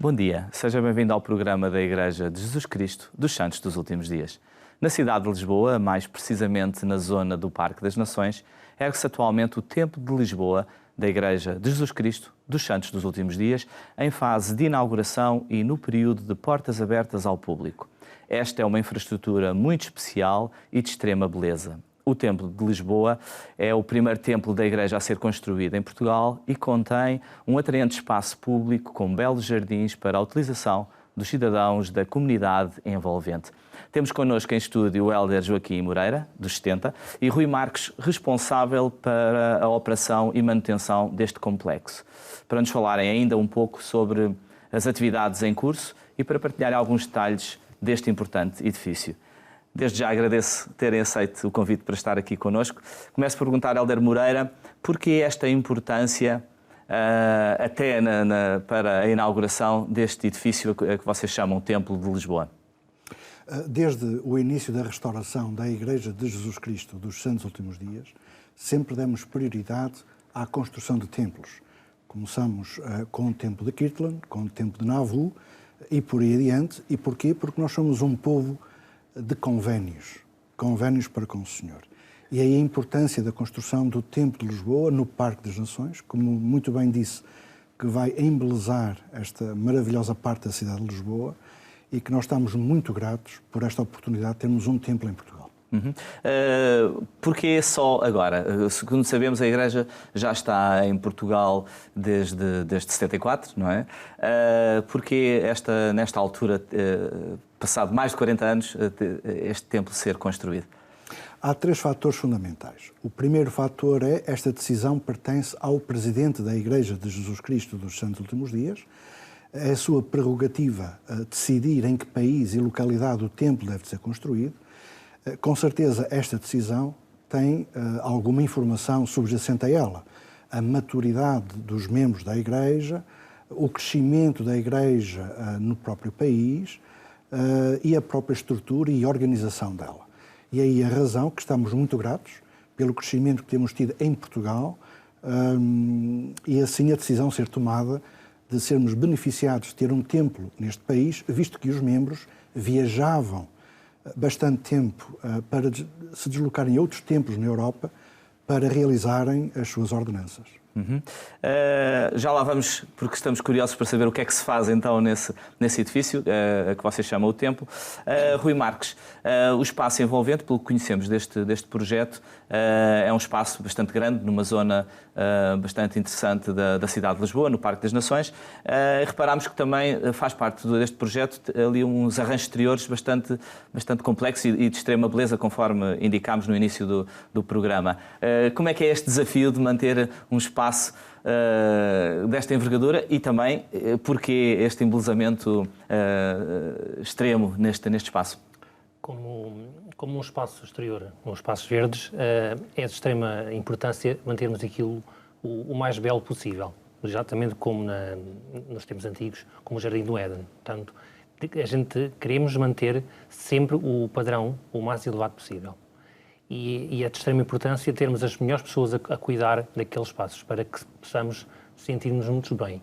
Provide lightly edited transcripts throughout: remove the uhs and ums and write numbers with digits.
Bom dia, seja bem-vindo ao programa da Igreja de Jesus Cristo dos Santos dos Últimos Dias. Na cidade de Lisboa, mais precisamente na zona do Parque das Nações, ergue-se atualmente o Templo de Lisboa da Igreja de Jesus Cristo dos Santos dos Últimos Dias, em fase de inauguração e no período de portas abertas ao público. Esta é uma infraestrutura muito especial e de extrema beleza. O Templo de Lisboa é o primeiro templo da Igreja a ser construído em Portugal e contém um atraente espaço público com belos jardins para a utilização dos cidadãos da comunidade envolvente. Temos connosco em estúdio o Hélder Joaquim Moreira, dos 70, e Rui Marques, responsável para a operação e manutenção deste complexo, para nos falarem ainda um pouco sobre as atividades em curso e para partilharem alguns detalhes deste importante edifício. Desde já agradeço terem aceito o convite para estar aqui connosco. Começo a perguntar, Hélder Moreira, porquê esta importância até para a inauguração deste edifício a que vocês chamam Templo de Lisboa? Desde o início da restauração da Igreja de Jesus Cristo dos Santos Últimos Dias, sempre demos prioridade à construção de templos. Começamos com o Templo de Kirtland, com o Templo de Nauvoo e por aí adiante. E porquê? Porque nós somos um povo de convénios para com o Senhor. E aí a importância da construção do Templo de Lisboa no Parque das Nações, como muito bem disse, que vai embelezar esta maravilhosa parte da cidade de Lisboa e que nós estamos muito gratos por esta oportunidade de termos um templo em Portugal. Porquê só agora? Segundo sabemos, a Igreja já está em Portugal desde 74, não é? Porquê nesta altura, passado mais de 40 anos, este templo ser construído? Há três fatores fundamentais. O primeiro fator é esta decisão pertence ao Presidente da Igreja de Jesus Cristo dos Santos Últimos Dias. É a sua prerrogativa decidir em que país e localidade o templo deve ser construído. Com certeza, esta decisão tem alguma informação subjacente a ela. A maturidade dos membros da Igreja, o crescimento da Igreja no próprio país e a própria estrutura e organização dela. E aí a razão que estamos muito gratos pelo crescimento que temos tido em Portugal e assim a decisão ser tomada de sermos beneficiados de ter um templo neste país, visto que os membros viajavam bastante tempo para se deslocarem a outros templos na Europa para realizarem as suas ordenanças. Já lá vamos, porque estamos curiosos para saber o que é que se faz então nesse edifício, que vocês chamam o templo. Rui Marques, o espaço envolvente, pelo que conhecemos deste projeto, é um espaço bastante grande, numa zona bastante interessante da cidade de Lisboa, no Parque das Nações. Reparámos que também faz parte deste projeto ali uns arranjos exteriores bastante complexos e de extrema beleza, conforme indicámos no início do programa. Como é que é este desafio de manter um espaço desta envergadura e também porquê este embelezamento extremo neste espaço? Como um espaço exterior, um espaços verdes, é de extrema importância mantermos aquilo o mais belo possível, exatamente como nos tempos antigos, como o Jardim do Éden. Portanto, a gente queremos manter sempre o padrão o mais elevado possível. E é de extrema importância termos as melhores pessoas a cuidar daqueles espaços para que possamos sentir-nos muito bem.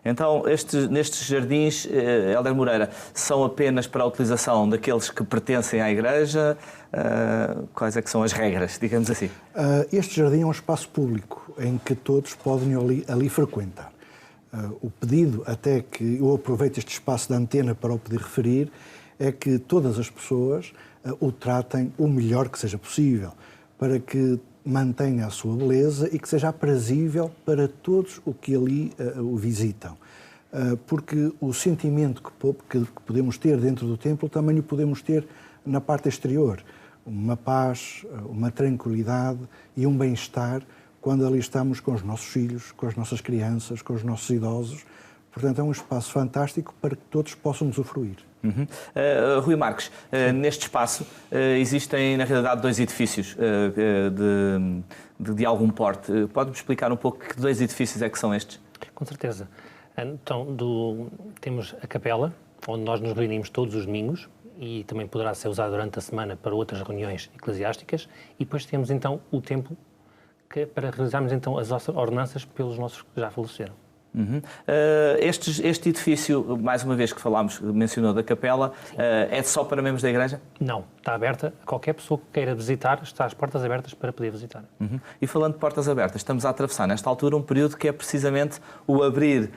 Então, nestes jardins, Hélder Moreira, são apenas para a utilização daqueles que pertencem à Igreja? Quais é que são as regras, digamos assim? Este jardim é um espaço público em que todos podem ali frequentar. O pedido, até que eu aproveito este espaço da antena para o poder referir, é que todas as pessoas o tratem o melhor que seja possível, para que mantenha a sua beleza e que seja aprazível para todos os que ali o visitam. Porque o sentimento que podemos ter dentro do templo também o podemos ter na parte exterior. Uma paz, uma tranquilidade e um bem-estar quando ali estamos com os nossos filhos, com as nossas crianças, com os nossos idosos. Portanto, é um espaço fantástico para que todos possam usufruir. Rui Marques, neste espaço existem, na realidade, dois edifícios de algum porte. Pode-me explicar um pouco que dois edifícios é que são estes? Com certeza. Então, temos a capela, onde nós nos reunimos todos os domingos e também poderá ser usado durante a semana para outras reuniões eclesiásticas. E depois temos, então, o templo para realizarmos, então, as ordenanças pelos nossos que já faleceram. Este edifício, mais uma vez que mencionou da capela, é só para membros da Igreja? Não, está aberta. Qualquer pessoa que queira visitar, está às portas abertas para poder visitar. E falando de portas abertas, estamos a atravessar nesta altura um período que é precisamente o abrir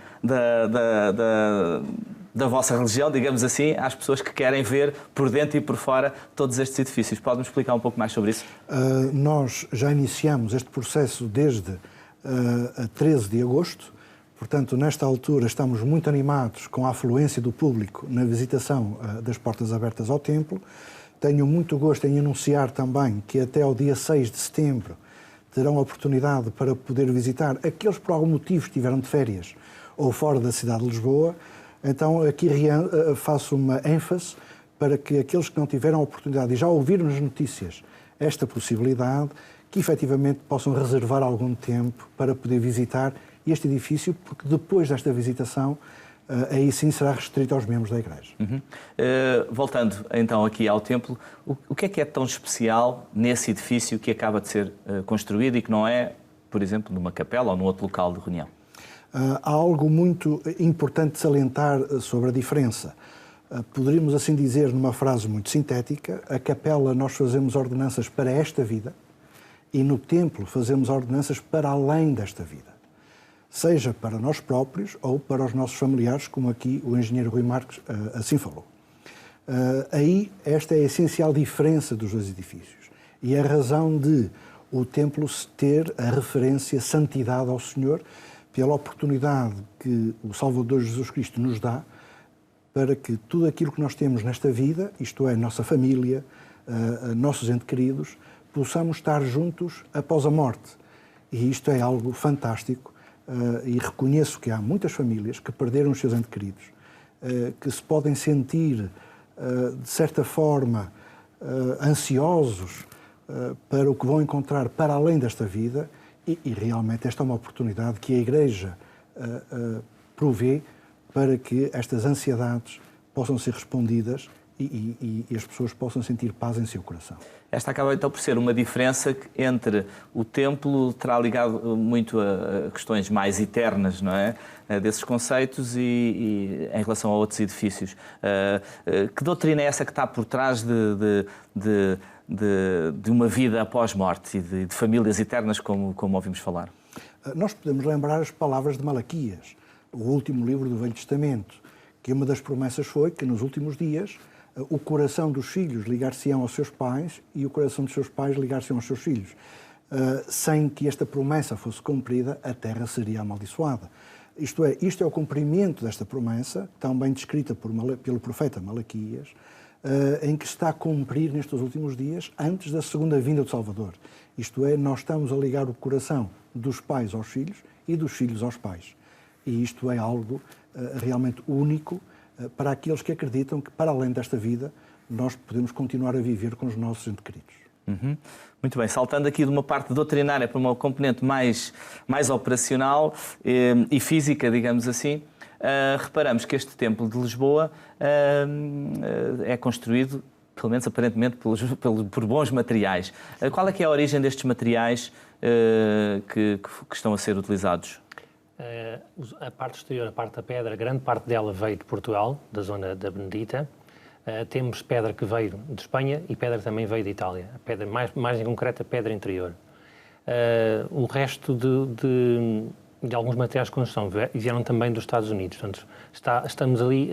da vossa religião, digamos assim, às pessoas que querem ver por dentro e por fora todos estes edifícios. Pode-me explicar um pouco mais sobre isso? Nós já iniciamos este processo desde 13 de agosto. Portanto, nesta altura estamos muito animados com a afluência do público na visitação das portas abertas ao templo. Tenho muito gosto em anunciar também que até ao dia 6 de setembro terão a oportunidade para poder visitar aqueles que por algum motivo estiveram de férias ou fora da cidade de Lisboa. Então, aqui faço uma ênfase para que aqueles que não tiveram a oportunidade e já ouviram nas notícias esta possibilidade, que efetivamente possam reservar algum tempo para poder visitar este edifício, porque depois desta visitação, aí sim será restrito aos membros da Igreja. Voltando então aqui ao templo, o que é tão especial nesse edifício que acaba de ser construído e que não é, por exemplo, numa capela ou num outro local de reunião? Há algo muito importante de salientar sobre a diferença. Poderíamos assim dizer, numa frase muito sintética, a capela nós fazemos ordenanças para esta vida e no templo fazemos ordenanças para além desta vida. Seja para nós próprios ou para os nossos familiares, como aqui o engenheiro Rui Marques assim falou. Aí, esta é a essencial diferença dos dois edifícios e a razão de o templo ter a referência santidade ao Senhor pela oportunidade que o Salvador Jesus Cristo nos dá para que tudo aquilo que nós temos nesta vida, isto é, nossa família, nossos entes queridos, possamos estar juntos após a morte. E isto é algo fantástico. E reconheço que há muitas famílias que perderam os seus entes queridos, que se podem sentir, de certa forma, ansiosos para o que vão encontrar para além desta vida e realmente esta é uma oportunidade que a Igreja provê para que estas ansiedades possam ser respondidas e as pessoas possam sentir paz em seu coração. Esta acaba então por ser uma diferença entre o templo terá ligado muito a questões mais eternas, não é? Desses conceitos e em relação a outros edifícios. Que doutrina é essa que está por trás de uma vida após morte e de famílias eternas, como ouvimos falar? Nós podemos lembrar as palavras de Malaquias, o último livro do Velho Testamento, que uma das promessas foi que nos últimos dias o coração dos filhos ligar-se-ão aos seus pais e o coração dos seus pais ligar-se-ão aos seus filhos. Sem que esta promessa fosse cumprida, a terra seria amaldiçoada. Isto é o cumprimento desta promessa, tão bem descrita pelo profeta Malaquias, em que está a cumprir nestes últimos dias, antes da segunda vinda do Salvador. Isto é, nós estamos a ligar o coração dos pais aos filhos e dos filhos aos pais. E isto é algo realmente único para aqueles que acreditam que, para além desta vida, nós podemos continuar a viver com os nossos entes queridos. Muito bem, saltando aqui de uma parte doutrinária para uma componente mais operacional e física, digamos assim, reparamos que este templo de Lisboa é construído, pelo menos aparentemente, por bons materiais. Qual é que é a origem destes materiais que estão a ser utilizados? A parte exterior, a parte da pedra, grande parte dela veio de Portugal, da zona da Benedita. Temos pedra que veio de Espanha e pedra que também veio de Itália. A pedra, mais em concreto, a pedra interior. O resto de alguns materiais de construção vieram também dos Estados Unidos. Portanto, estamos ali...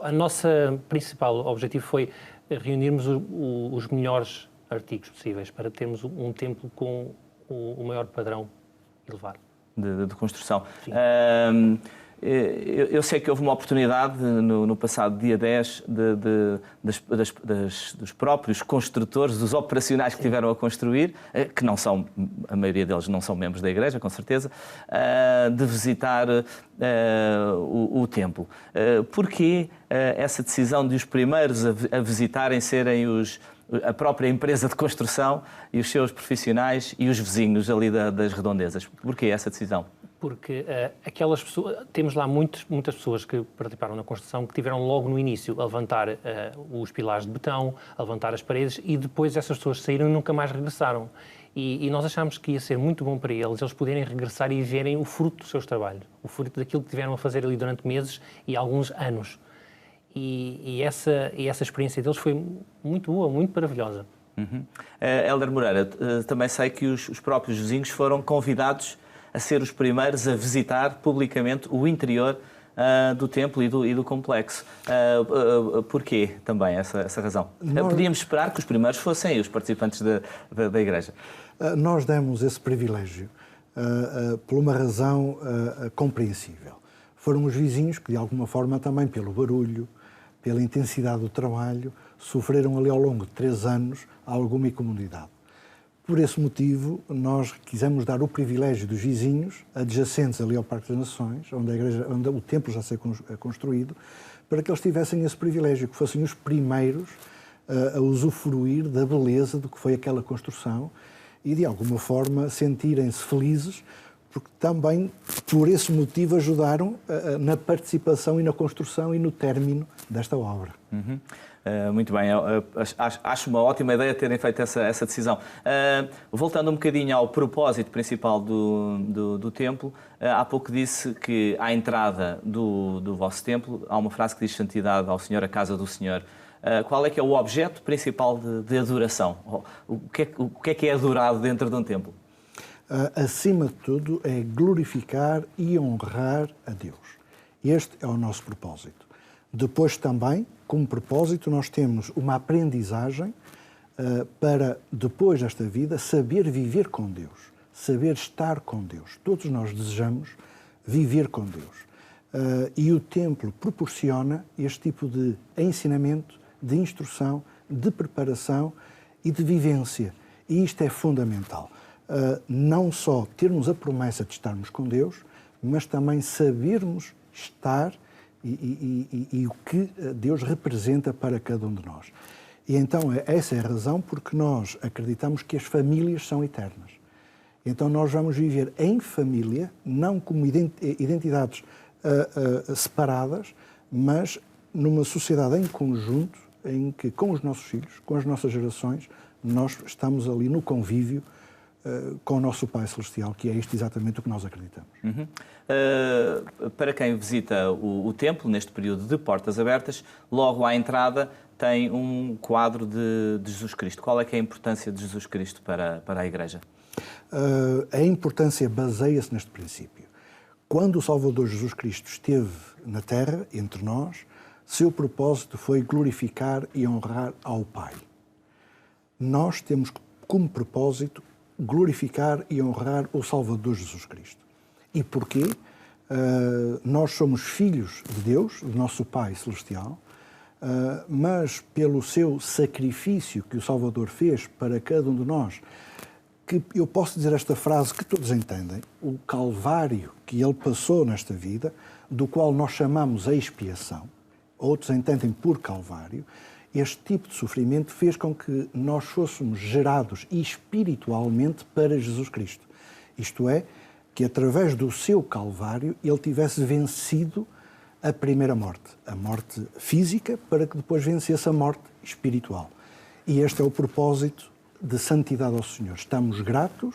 A nossa principal objetivo foi reunirmos os melhores artigos possíveis para termos um templo com o maior padrão elevado. De construção. Eu sei que houve uma oportunidade no passado dia 10 dos próprios construtores, dos operacionais que tiveram a construir, que não são, a maioria deles não são membros da Igreja, com certeza, de visitar o templo. Porquê essa decisão de os primeiros a visitarem serem a própria empresa de construção e os seus profissionais e os vizinhos ali das redondezas? Porquê essa decisão? Porque aquelas pessoas, temos lá muitas pessoas que participaram na construção que tiveram logo no início a levantar os pilares de betão, a levantar as paredes e depois essas pessoas saíram e nunca mais regressaram. E nós achámos que ia ser muito bom para eles poderem regressar e verem o fruto dos seus trabalhos, o fruto daquilo que tiveram a fazer ali durante meses e alguns anos. E essa experiência deles foi muito boa, muito maravilhosa. Hélder Moreira, também sei que os próprios vizinhos foram convidados a ser os primeiros a visitar publicamente o interior do templo e do complexo. Porquê também essa razão? Podíamos esperar que os primeiros fossem os participantes da Igreja. Nós demos esse privilégio por uma razão compreensível. Foram os vizinhos que, de alguma forma, também pelo barulho, pela intensidade do trabalho, sofreram ali ao longo de 3 anos alguma incomodidade. Por esse motivo, nós quisemos dar o privilégio dos vizinhos adjacentes ali ao Parque das Nações, onde o templo já foi construído, para que eles tivessem esse privilégio, que fossem os primeiros a usufruir da beleza do que foi aquela construção e, de alguma forma, sentirem-se felizes, porque também, por esse motivo, ajudaram na participação e na construção e no término desta obra. Muito bem, acho uma ótima ideia terem feito essa decisão. Voltando um bocadinho ao propósito principal do templo, há pouco disse que à entrada do vosso templo há uma frase que diz santidade ao Senhor, a casa do Senhor. Qual é que é o objeto principal de adoração? O que é adorado dentro de um templo? Acima de tudo, é glorificar e honrar a Deus. Este é o nosso propósito. Depois também, como propósito, nós temos uma aprendizagem para, depois desta vida, saber viver com Deus, saber estar com Deus. Todos nós desejamos viver com Deus. E o templo proporciona este tipo de ensinamento, de instrução, de preparação e de vivência. E isto é fundamental. Não só termos a promessa de estarmos com Deus, mas também sabermos estar e o que Deus representa para cada um de nós. E então essa é a razão porque nós acreditamos que as famílias são eternas. Então nós vamos viver em família, não como identidades separadas, mas numa sociedade em conjunto, em que com os nossos filhos, com as nossas gerações, nós estamos ali no convívio com o nosso Pai Celestial, que é isto exatamente o que nós acreditamos. Para quem visita o templo, neste período de portas abertas, logo à entrada tem um quadro de Jesus Cristo. Qual é que é a importância de Jesus Cristo para a Igreja? A importância baseia-se neste princípio. Quando o Salvador Jesus Cristo esteve na Terra, entre nós, seu propósito foi glorificar e honrar ao Pai. Nós temos como propósito glorificar e honrar o Salvador Jesus Cristo. E porquê? Nós somos filhos de Deus, do nosso Pai Celestial, mas pelo seu sacrifício que o Salvador fez para cada um de nós, que eu posso dizer esta frase que todos entendem, o Calvário que ele passou nesta vida, do qual nós chamamos a expiação, outros entendem por Calvário, este tipo de sofrimento fez com que nós fôssemos gerados espiritualmente para Jesus Cristo. Isto é, que através do seu Calvário ele tivesse vencido a primeira morte, a morte física, para que depois vencesse a morte espiritual. E este é o propósito de santidade ao Senhor. Estamos gratos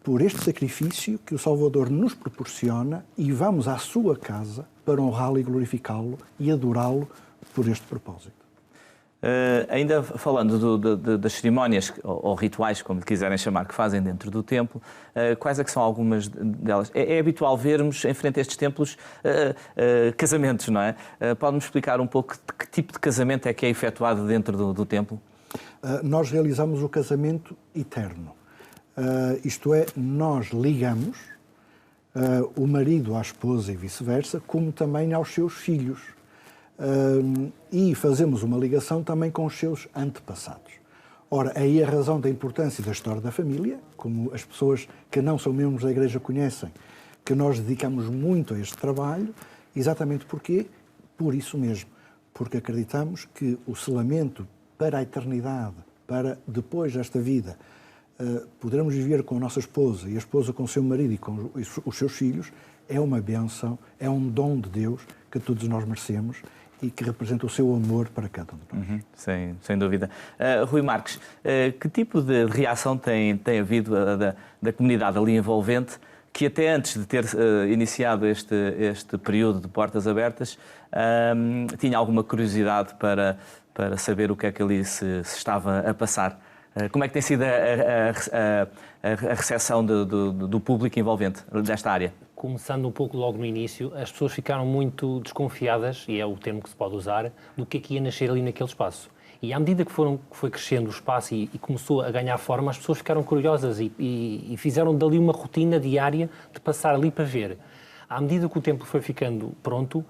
por este sacrifício que o Salvador nos proporciona e vamos à sua casa para honrá-lo e glorificá-lo e adorá-lo por este propósito. Ainda falando das cerimónias ou rituais, como lhe quiserem chamar, que fazem dentro do templo, quais é que são algumas delas? É habitual vermos em frente a estes templos casamentos, não é? Pode-me explicar um pouco de que tipo de casamento é que é efetuado dentro do templo? Nós realizamos o casamento eterno. Isto é, nós ligamos o marido à esposa e vice-versa, como também aos seus filhos. E fazemos uma ligação também com os seus antepassados. Ora, aí a razão da importância da história da família, como as pessoas que não são membros da Igreja conhecem, que nós dedicamos muito a este trabalho, exatamente porquê? Por isso mesmo, porque acreditamos que o selamento para a eternidade, para depois desta vida, podermos viver com a nossa esposa e a esposa com o seu marido e com os seus filhos, é uma bênção, é um dom de Deus que todos nós merecemos e que representa o seu amor para cada um de nós. Sem dúvida. Rui Marques, que tipo de reação tem havido da comunidade ali envolvente, que até antes de ter iniciado este período de portas abertas, tinha alguma curiosidade para saber o que é que ali se estava a passar? Como é que tem sido a recepção do público envolvente desta área? Começando um pouco logo no início, as pessoas ficaram muito desconfiadas, e é o termo que se pode usar, do que é que ia nascer ali naquele espaço. E à medida que foi crescendo o espaço e começou a ganhar forma, as pessoas ficaram curiosas e fizeram dali uma rotina diária de passar ali para ver. À medida que o templo foi ficando pronto,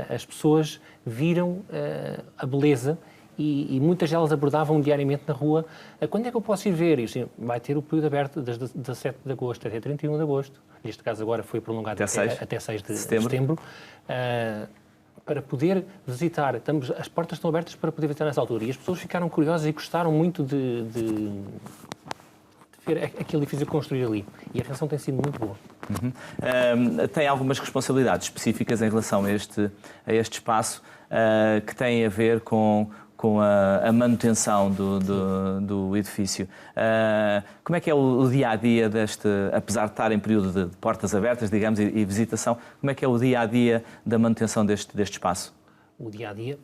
as pessoas viram a beleza e muitas delas abordavam diariamente na rua: quando é que eu posso ir ver? E assim, vai ter o período aberto desde 17 de agosto até 31 de agosto. Neste caso agora foi prolongado até 6 de setembro. Para poder visitar. As portas estão abertas para poder visitar nessa altura. E as pessoas ficaram curiosas e gostaram muito de ver aquele edifício construído ali. E a reação tem sido muito boa. Tem algumas responsabilidades específicas em relação a este espaço que têm a ver com a manutenção do edifício. Como é que é o dia-a-dia apesar de estar em período de portas abertas, digamos, e visitação, como é que é o dia-a-dia da manutenção deste espaço? O dia-a-dia,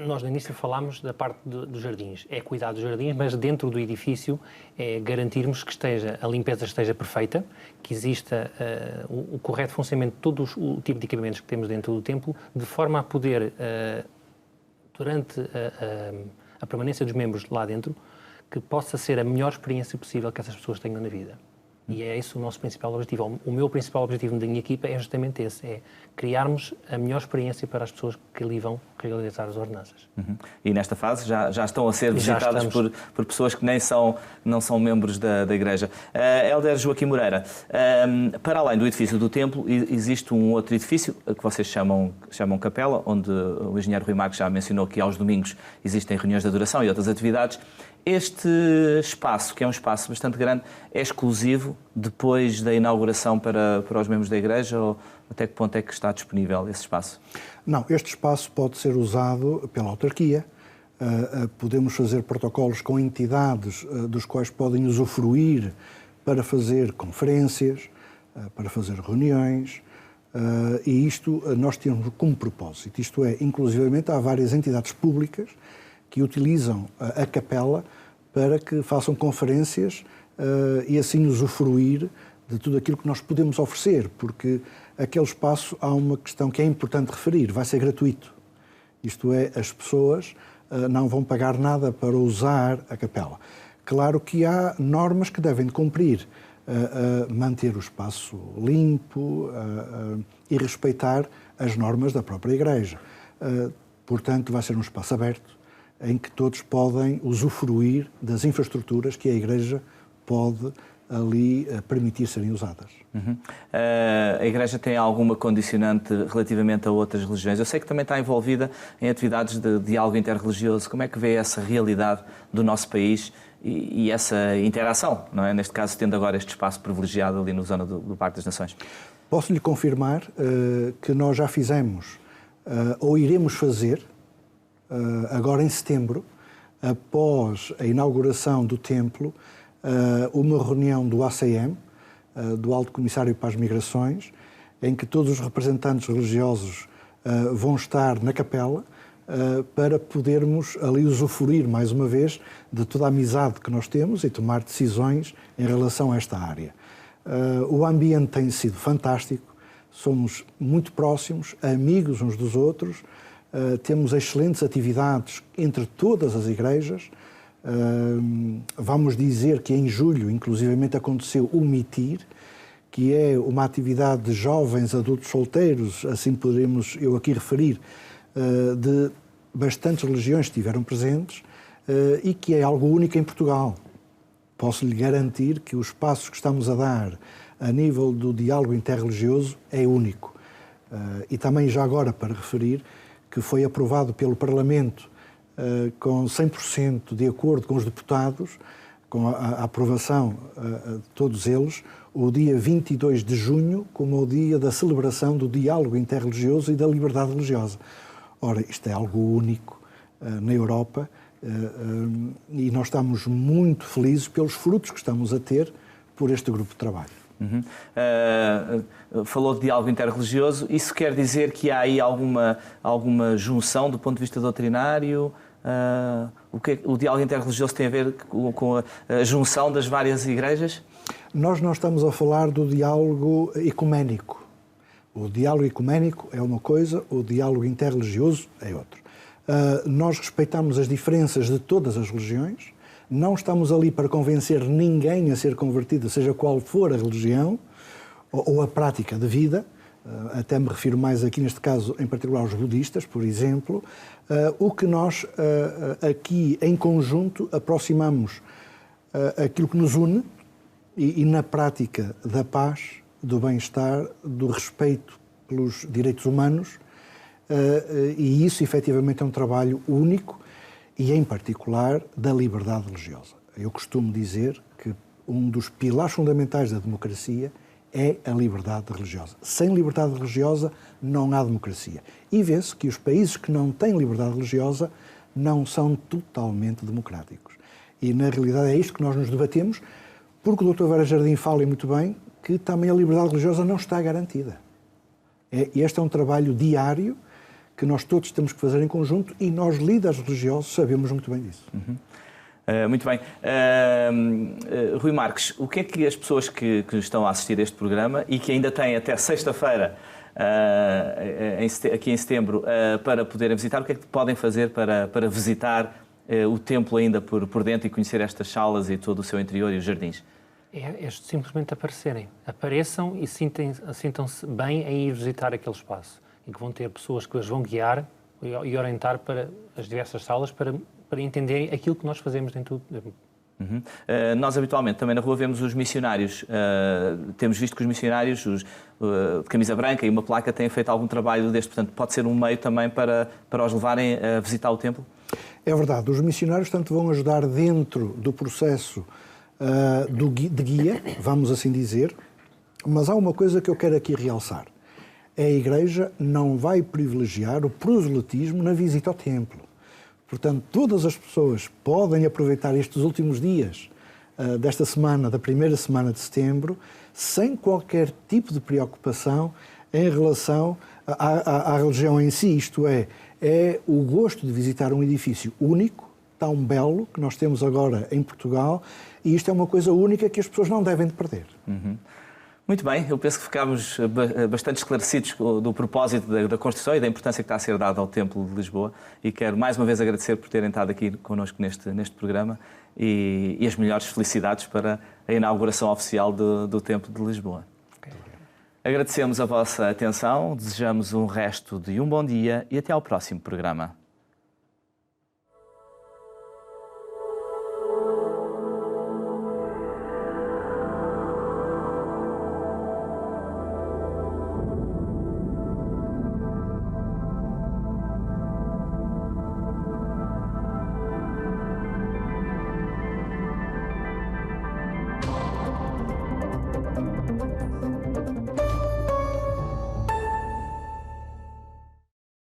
nós no início falámos da parte dos jardins. É cuidar dos jardins, mas dentro do edifício é garantirmos que a limpeza esteja perfeita, que exista o correto funcionamento de todo o tipo de equipamentos que temos dentro do templo, de forma a poder, durante a permanência dos membros lá dentro, que possa ser a melhor experiência possível que essas pessoas tenham na vida. E é esse o nosso principal objetivo. O meu principal objetivo da minha equipa é justamente esse, é criarmos a melhor experiência para as pessoas que ali vão realizar as ordenanças. E nesta fase já estão a ser visitadas por pessoas que não são membros da Igreja. Hélder Joaquim Moreira, para além do edifício do templo, existe um outro edifício que vocês chamam capela, onde o engenheiro Rui Marques já mencionou que aos domingos existem reuniões de adoração e outras atividades. Este espaço, que é um espaço bastante grande, é exclusivo depois da inauguração para os membros da Igreja, ou até que ponto é que está disponível esse espaço? Não, este espaço pode ser usado pela autarquia. Podemos fazer protocolos com entidades dos quais podem usufruir para fazer conferências, para fazer reuniões, e isto nós temos como propósito. Isto é, inclusivamente há várias entidades públicas que utilizam a capela para que façam conferências e assim usufruir de tudo aquilo que nós podemos oferecer, porque aquele espaço, há uma questão que é importante referir, vai ser gratuito. Isto é, as pessoas não vão pagar nada para usar a capela. Claro que há normas que devem cumprir, manter o espaço limpo e respeitar as normas da própria Igreja. Portanto, vai ser um espaço aberto, em que todos podem usufruir das infraestruturas que a Igreja pode ali permitir serem usadas. A Igreja tem alguma condicionante relativamente a outras religiões? Eu sei que também está envolvida em atividades de diálogo interreligioso. Como é que vê essa realidade do nosso país e essa interação, não é? Neste caso, tendo agora este espaço privilegiado ali na zona do Parque das Nações. Posso-lhe confirmar que nós já fizemos, ou iremos fazer, agora em setembro, após a inauguração do templo, uma reunião do ACM, do Alto Comissário para as Migrações, em que todos os representantes religiosos vão estar na capela para podermos ali usufruir, mais uma vez, de toda a amizade que nós temos e tomar decisões em relação a esta área. O ambiente tem sido fantástico, somos muito próximos, amigos uns dos outros, temos excelentes atividades entre todas as igrejas. Vamos dizer que em julho, inclusivamente, aconteceu o MITIR, que é uma atividade de jovens adultos solteiros, assim poderemos eu aqui referir, de bastantes religiões que estiveram presentes e que é algo único em Portugal. Posso-lhe garantir que os passos que estamos a dar a nível do diálogo interreligioso é único. E também já agora para referir que foi aprovado pelo Parlamento com 100% de acordo com os deputados, com a aprovação de todos eles, o dia 22 de junho como o dia da celebração do diálogo interreligioso e da liberdade religiosa. Ora, isto é algo único na Europa e nós estamos muito felizes pelos frutos que estamos a ter por este grupo de trabalho. Falou de diálogo interreligioso. Isso quer dizer que há aí alguma junção do ponto de vista doutrinário? O diálogo interreligioso tem a ver com a junção das várias igrejas? Nós não estamos a falar do diálogo ecuménico. O diálogo ecuménico é uma coisa, o diálogo interreligioso é outro. Nós respeitamos as diferenças de todas as religiões, não estamos ali para convencer ninguém a ser convertido, seja qual for a religião ou a prática de vida. Até me refiro mais aqui, neste caso, em particular aos budistas, por exemplo. O que nós aqui, em conjunto, aproximamos aquilo que nos une e na prática da paz, do bem-estar, do respeito pelos direitos humanos, e isso, efetivamente, é um trabalho único e, em particular, da liberdade religiosa. Eu costumo dizer que um dos pilares fundamentais da democracia é a liberdade religiosa. Sem liberdade religiosa não há democracia. E vê-se que os países que não têm liberdade religiosa não são totalmente democráticos. E, na realidade, é isto que nós nos debatemos, porque o Dr. Vera Jardim fala muito bem que também a liberdade religiosa não está garantida. Este é um trabalho diário que nós todos temos que fazer em conjunto e nós, líderes religiosos, sabemos muito bem disso. Muito bem. Rui Marques, o que é que as pessoas que estão a assistir a este programa e que ainda têm até sexta-feira, aqui em setembro, para poderem visitar, o que é que podem fazer para visitar o templo ainda por dentro e conhecer estas salas e todo o seu interior e os jardins? É simplesmente aparecerem. Apareçam e sintam-se bem em ir visitar aquele espaço. E que vão ter pessoas que as vão guiar e orientar para as diversas salas para entenderem aquilo que nós fazemos dentro do... Nós, habitualmente, também na rua vemos os missionários. Temos visto que os missionários de camisa branca e uma placa têm feito algum trabalho deste. Portanto, pode ser um meio também para os levarem a visitar o templo? É verdade. Os missionários, tanto vão ajudar dentro do processo de guia, vamos assim dizer, mas há uma coisa que eu quero aqui realçar. A Igreja não vai privilegiar o proselitismo na visita ao templo. Portanto, todas as pessoas podem aproveitar estes últimos dias desta semana, da primeira semana de setembro, sem qualquer tipo de preocupação em relação à religião em si. Isto é o gosto de visitar um edifício único, tão belo, que nós temos agora em Portugal, e isto é uma coisa única que as pessoas não devem de perder. Muito bem, eu penso que ficámos bastante esclarecidos do propósito da construção e da importância que está a ser dada ao Templo de Lisboa, e quero mais uma vez agradecer por terem estado aqui connosco neste programa e as melhores felicidades para a inauguração oficial do Templo de Lisboa. Agradecemos a vossa atenção, desejamos um resto de um bom dia e até ao próximo programa.